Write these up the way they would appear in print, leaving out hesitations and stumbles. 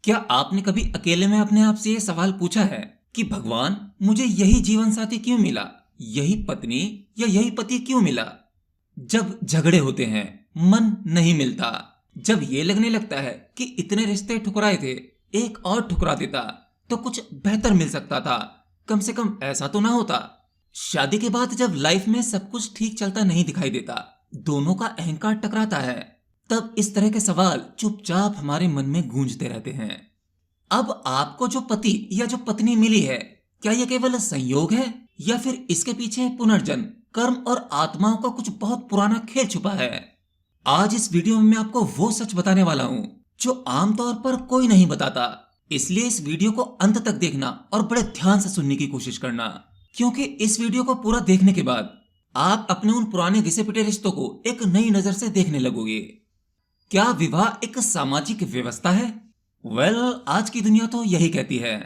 क्या आपने कभी अकेले में अपने आप से ये सवाल पूछा है कि भगवान, मुझे यही जीवन साथी क्यों मिला, यही पत्नी या यही पति क्यों मिला? जब झगड़े होते हैं, मन नहीं मिलता, जब ये लगने लगता है कि इतने रिश्ते ठुकराए थे, एक और ठुकरा देता तो कुछ बेहतर मिल सकता था, कम से कम ऐसा तो ना होता। शादी के बाद जब लाइफ में सब कुछ ठीक चलता नहीं दिखाई देता, दोनों का अहंकार टकराता है, तब इस तरह के सवाल चुपचाप हमारे मन में गूंजते रहते हैं। अब आपको जो पति या जो पत्नी मिली है, क्या यह केवल संयोग है या फिर इसके पीछे पुनर्जन्म, कर्म और आत्माओं का कुछ बहुत पुराना खेल छुपा है? आज इस वीडियो में मैं आपको वो सच बताने वाला हूँ जो आमतौर पर कोई नहीं बताता। इसलिए इस वीडियो को अंत तक देखना और बड़े ध्यान से सुनने की कोशिश करना, क्योंकि इस वीडियो को पूरा देखने के बाद आप अपने उन पुराने घिसे पिटे रिश्तों को एक नई नजर से देखने लगोगे। क्या विवाह एक सामाजिक व्यवस्था है? आज की दुनिया तो यही कहती है।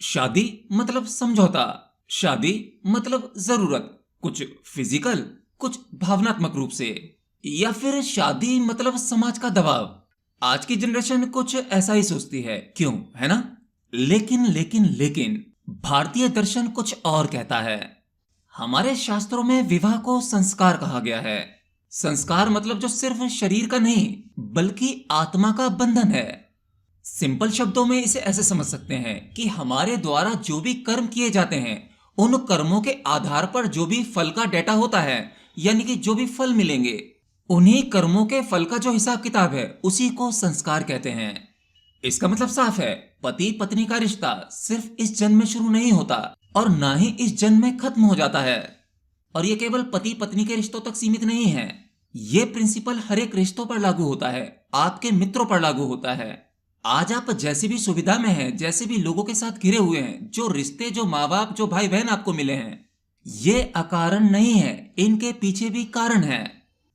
शादी मतलब समझौता, शादी मतलब जरूरत, कुछ फिजिकल, कुछ भावनात्मक रूप से, या फिर शादी मतलब समाज का दबाव। आज की जनरेशन कुछ ऐसा ही सोचती है, क्यों, है ना? लेकिन भारतीय दर्शन कुछ और कहता है। हमारे शास्त्रों में विवाह को संस्कार कहा गया है। संस्कार मतलब जो सिर्फ शरीर का नहीं बल्कि आत्मा का बंधन है। सिंपल शब्दों में इसे ऐसे समझ सकते हैं कि हमारे द्वारा जो भी कर्म किए जाते हैं, उन कर्मों के आधार पर जो भी फल का डेटा होता है, यानी कि जो भी फल मिलेंगे, उन्हीं कर्मों के फल का जो हिसाब किताब है, उसी को संस्कार कहते हैं। इसका मतलब साफ है, पति पत्नी का रिश्ता सिर्फ इस जन्म में शुरू नहीं होता और ना ही इस जन्म में खत्म हो जाता है। और ये केवल पति पत्नी के रिश्तों तक सीमित नहीं है। ये प्रिंसिपल हर एक रिश्तों पर लागू होता है, आपके मित्रों पर लागू होता है। आज आप जैसी भी सुविधा में हैं, जैसे भी लोगों के साथ घिरे हुए हैं, जो रिश्ते, जो माँ बाप, जो भाई बहन आपको मिले हैं, ये अकारण नहीं है, इनके पीछे भी कारण है।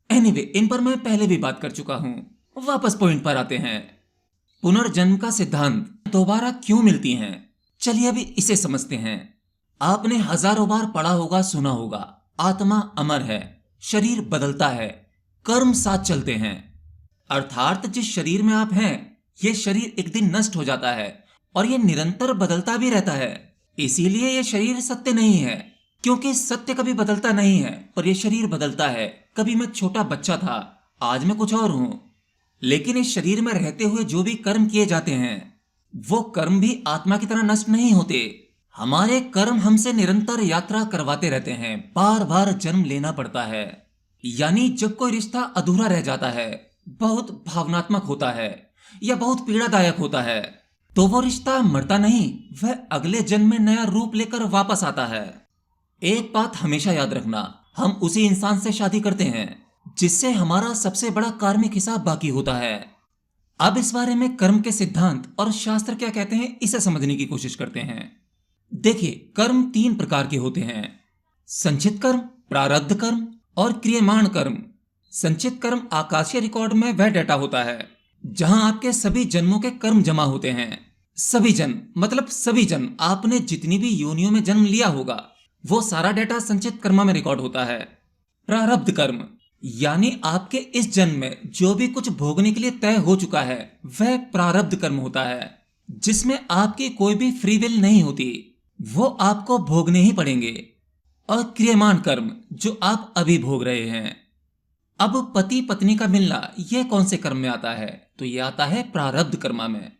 एनीवे, इन पर मैं पहले भी बात कर चुका हूं। वापस पॉइंट पर आते हैं। पुनर्जन्म का सिद्धांत दोबारा क्यों मिलती हैं? चलिए अभी इसे समझते हैं। आपने हजारों बार पढ़ा होगा, सुना होगा, आत्मा अमर है, शरीर बदलता है, कर्म साथ चलते हैं। अर्थात जिस शरीर में आप हैं, ये शरीर एक दिन नष्ट हो जाता है और ये निरंतर बदलता भी रहता है। इसीलिए ये शरीर सत्य नहीं है, क्योंकि सत्य कभी बदलता नहीं है, पर ये शरीर बदलता है। कभी मैं छोटा बच्चा था, आज मैं कुछ और हूं। लेकिन इस शरीर में रहते हुए जो भी कर्म किए जाते हैं, वो कर्म भी आत्मा की तरह नष्ट नहीं होते। हमारे कर्म हमसे निरंतर यात्रा करवाते रहते हैं, बार बार जन्म लेना पड़ता है। यानी जब कोई रिश्ता अधूरा रह जाता है, बहुत भावनात्मक होता है या बहुत पीड़ादायक होता है, तो वो रिश्ता मरता नहीं, वह अगले जन्म में नया रूप लेकर वापस आता है। एक बात हमेशा याद रखना, हम उसी इंसान से शादी करते हैं जिससे हमारा सबसे बड़ा कार्मिक हिसाब बाकी होता है। अब इस बारे में कर्म के सिद्धांत और शास्त्र क्या कहते हैं, इसे समझने की कोशिश करते हैं। देखिए, कर्म 3 प्रकार के होते हैं: संचित कर्म, प्रारब्ध कर्म और क्रियमाण कर्म। संचित कर्म आकाशीय रिकॉर्ड में वह डेटा होता है जहां आपके सभी जन्मों के कर्म जमा होते हैं। सभी जन्म मतलब सभी जन्म, आपने जितनी भी योनियों में जन्म लिया होगा, वो सारा डेटा संचित कर्म में रिकॉर्ड होता है। प्रारब्ध कर्म यानी आपके इस जन्म में जो भी कुछ भोगने के लिए तय हो चुका है, वह प्रारब्ध कर्म होता है, जिसमें आपकी कोई भी फ्री विल नहीं होती, वो आपको भोगने ही पड़ेंगे। और क्रियमाण कर्म जो आप अभी भोग रहे हैं। अब पति पत्नी का मिलना यह कौन से कर्म में आता है? तो यह आता है प्रारब्ध कर्म में।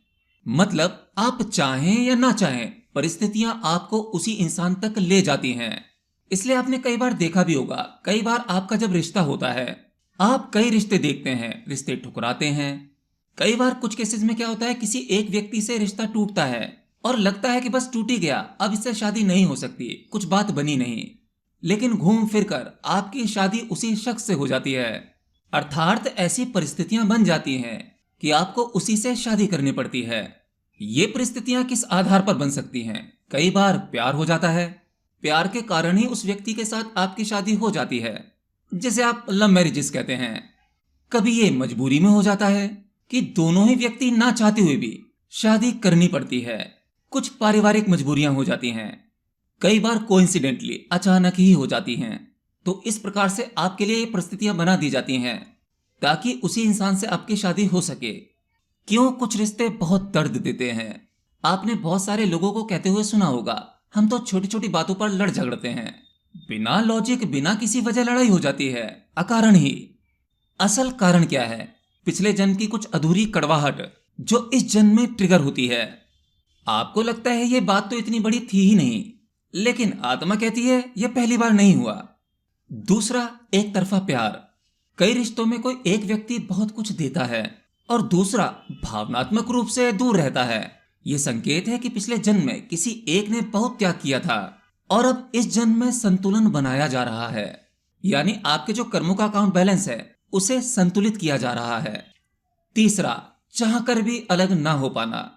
मतलब आप चाहें या ना चाहें, परिस्थितियां आपको उसी इंसान तक ले जाती हैं। इसलिए आपने कई बार देखा भी होगा, कई बार आपका जब रिश्ता होता है, आप कई रिश्ते देखते हैं, रिश्ते ठुकराते हैं। कई बार कुछ केसेस में क्या होता है, किसी एक व्यक्ति से रिश्ता टूटता है और लगता है कि बस टूट ही गया, अब इससे शादी नहीं हो सकती, कुछ बात बनी नहीं। लेकिन घूम फिर कर आपकी शादी उसी शख्स से हो जाती है। अर्थात ऐसी परिस्थितियां बन जाती हैं कि आपको उसी से शादी करनी पड़ती है। ये परिस्थितियां किस आधार पर बन सकती हैं? कई बार प्यार हो जाता है, प्यार के कारण ही उस व्यक्ति के साथ आपकी शादी हो जाती है, जिसे आप लव मैरिजेस कहते हैं। कभी ये मजबूरी में हो जाता है कि दोनों ही व्यक्ति ना चाहते हुए भी शादी करनी पड़ती है, कुछ पारिवारिक मजबूरियां हो जाती हैं। कई बार कोइंसिडेंटली अचानक ही हो जाती हैं। तो इस प्रकार से आपके लिए ये परिस्थितियां बना दी जाती हैं ताकि उसी इंसान से आपकी शादी हो सके। क्यों कुछ रिश्ते बहुत दर्द देते हैं। आपने बहुत सारे लोगों को कहते हुए सुना होगा, हम तो छोटी छोटी बातों पर लड़ झगड़ते हैं, बिना लॉजिक बिना किसी वजह लड़ाई हो जाती है, अकारण ही। असल कारण क्या है? पिछले जन्म की कुछ अधूरी कड़वाहट जो इस जन्म में ट्रिगर होती है। आपको लगता है ये बात तो इतनी बड़ी थी ही नहीं, लेकिन आत्मा कहती है यह पहली बार नहीं हुआ। दूसरा, एक तरफा प्यार। कई रिश्तों में कोई एक व्यक्ति बहुत कुछ देता है और दूसरा भावनात्मक रूप से दूर रहता है। यह संकेत है कि पिछले जन्म में किसी एक ने बहुत त्याग किया था और अब इस जन्म में संतुलन बनाया जा रहा है, यानी आपके जो कर्मों का अकाउंट बैलेंस है उसे संतुलित किया जा रहा है। तीसरा, चाहकर भी अलग ना हो पाना।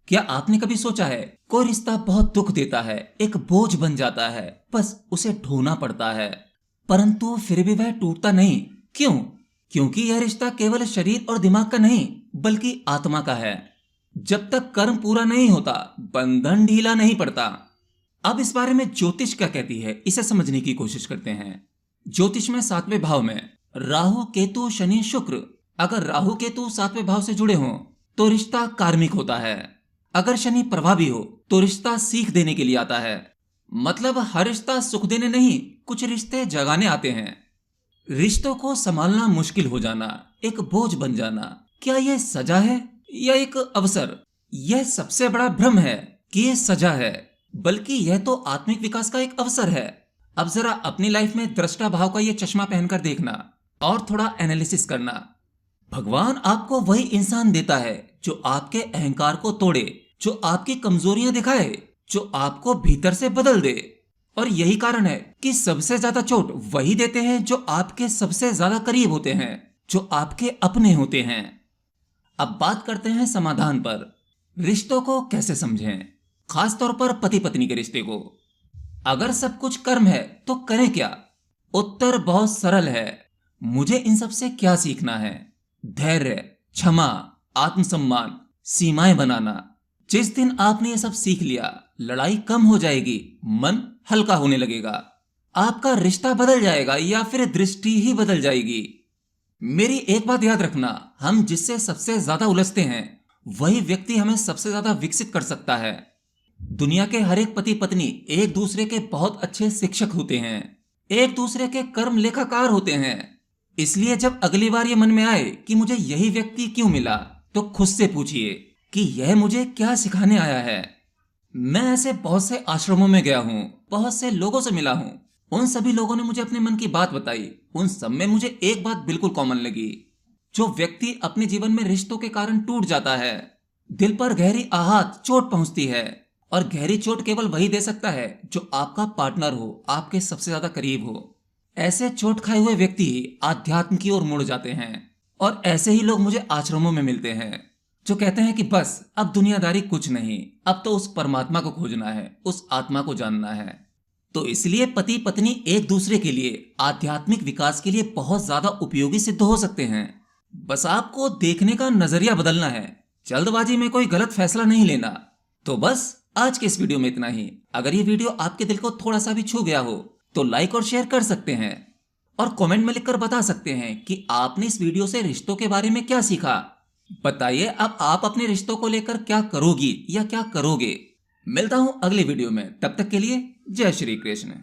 क्या आपने कभी सोचा है, कोई रिश्ता बहुत दुख देता है, एक बोझ बन जाता है, बस उसे ढोना पड़ता है, परंतु फिर भी वह टूटता नहीं। क्यों? क्योंकि यह रिश्ता केवल शरीर और दिमाग का नहीं बल्कि आत्मा का है। जब तक कर्म पूरा नहीं होता बंधन ढीला नहीं पड़ता। अब इस बारे में ज्योतिष क्या कहती है, इसे समझने की कोशिश करते हैं। ज्योतिष में 7वें भाव में राहु केतु शनि शुक्र, अगर राहु केतु 7वें भाव से जुड़े हों तो रिश्ता कार्मिक होता है। अगर शनि प्रभावी हो तो रिश्ता सीख देने के लिए आता है। मतलब हर रिश्ता सुख देने नहीं, कुछ रिश्ते जगाने आते हैं। रिश्तों को संभालना मुश्किल हो जाना, एक बोझ बन जाना, क्या यह सजा है या एक अवसर? यह सबसे बड़ा भ्रम है कि यह सजा है, बल्कि यह तो आत्मिक विकास का एक अवसर है। अब जरा अपनी लाइफ में दृष्टा भाव का यह चश्मा पहनकर देखना और थोड़ा एनालिसिस करना। भगवान आपको वही इंसान देता है जो आपके अहंकार को तोड़े, जो आपकी कमजोरियां दिखाए, जो आपको भीतर से बदल दे। और यही कारण है कि सबसे ज्यादा चोट वही देते हैं जो आपके सबसे ज्यादा करीब होते हैं, जो आपके अपने होते हैं। अब बात करते हैं समाधान पर। रिश्तों को कैसे समझें, खासतौर पर पति पत्नी के रिश्ते को। अगर सब कुछ कर्म है तो करें क्या? उत्तर बहुत सरल है। मुझे इन सब से क्या सीखना है? धैर्य, क्षमा, आत्मसम्मान, सीमाएं बनाना। जिस दिन आपने ये सब सीख लिया, लड़ाई कम हो जाएगी, मन हल्का होने लगेगा, आपका रिश्ता बदल जाएगा या फिर दृष्टि ही बदल जाएगी। मेरी एक बात याद रखना, हम जिससे सबसे ज्यादा उलझते हैं वही व्यक्ति हमें सबसे ज्यादा विकसित कर सकता है। दुनिया के हर एक पति पत्नी एक दूसरे के बहुत अच्छे शिक्षक होते हैं, एक दूसरे के कर्म लेखाकार होते हैं। इसलिए जब अगली बार ये मन में आए कि मुझे यही व्यक्ति क्यों मिला, तो खुद से पूछिए कि यह मुझे क्या सिखाने आया है। मैं ऐसे बहुत से आश्रमों में गया हूँ, बहुत से लोगों से मिला हूँ, उन सभी लोगों ने मुझे अपने मन की बात बताई। उन सब में मुझे एक बात बिल्कुल कॉमन लगी, जो व्यक्ति अपने जीवन में रिश्तों के कारण टूट जाता है, दिल पर गहरी आहत चोट पहुंचती है। और गहरी चोट केवल वही दे सकता है जो आपका पार्टनर हो, आपके सबसे ज्यादा करीब हो। ऐसे चोट खाए हुए व्यक्ति आध्यात्म की ओर मुड़ जाते हैं। और ऐसे ही लोग मुझे आश्रमों में मिलते हैं जो कहते हैं कि बस अब दुनियादारी कुछ नहीं, अब तो उस परमात्मा को खोजना है, उस आत्मा को जानना है। तो इसलिए पति पत्नी एक दूसरे के लिए आध्यात्मिक विकास के लिए बहुत ज्यादा उपयोगी सिद्ध हो सकते हैं। बस आपको देखने का नजरिया बदलना है, जल्दबाजी में कोई गलत फैसला नहीं लेना। तो बस आज के इस वीडियो में इतना ही। अगर ये वीडियो आपके दिल को थोड़ा सा भी छू गया हो तो लाइक और शेयर कर सकते हैं और कमेंट में लिखकर बता सकते हैं कि आपने इस वीडियो से रिश्तों के बारे में क्या सीखा। बताइए अब आप अपने रिश्तों को लेकर क्या करोगी या क्या करोगे। मिलता हूं अगले वीडियो में, तब तक के लिए जय श्री कृष्ण।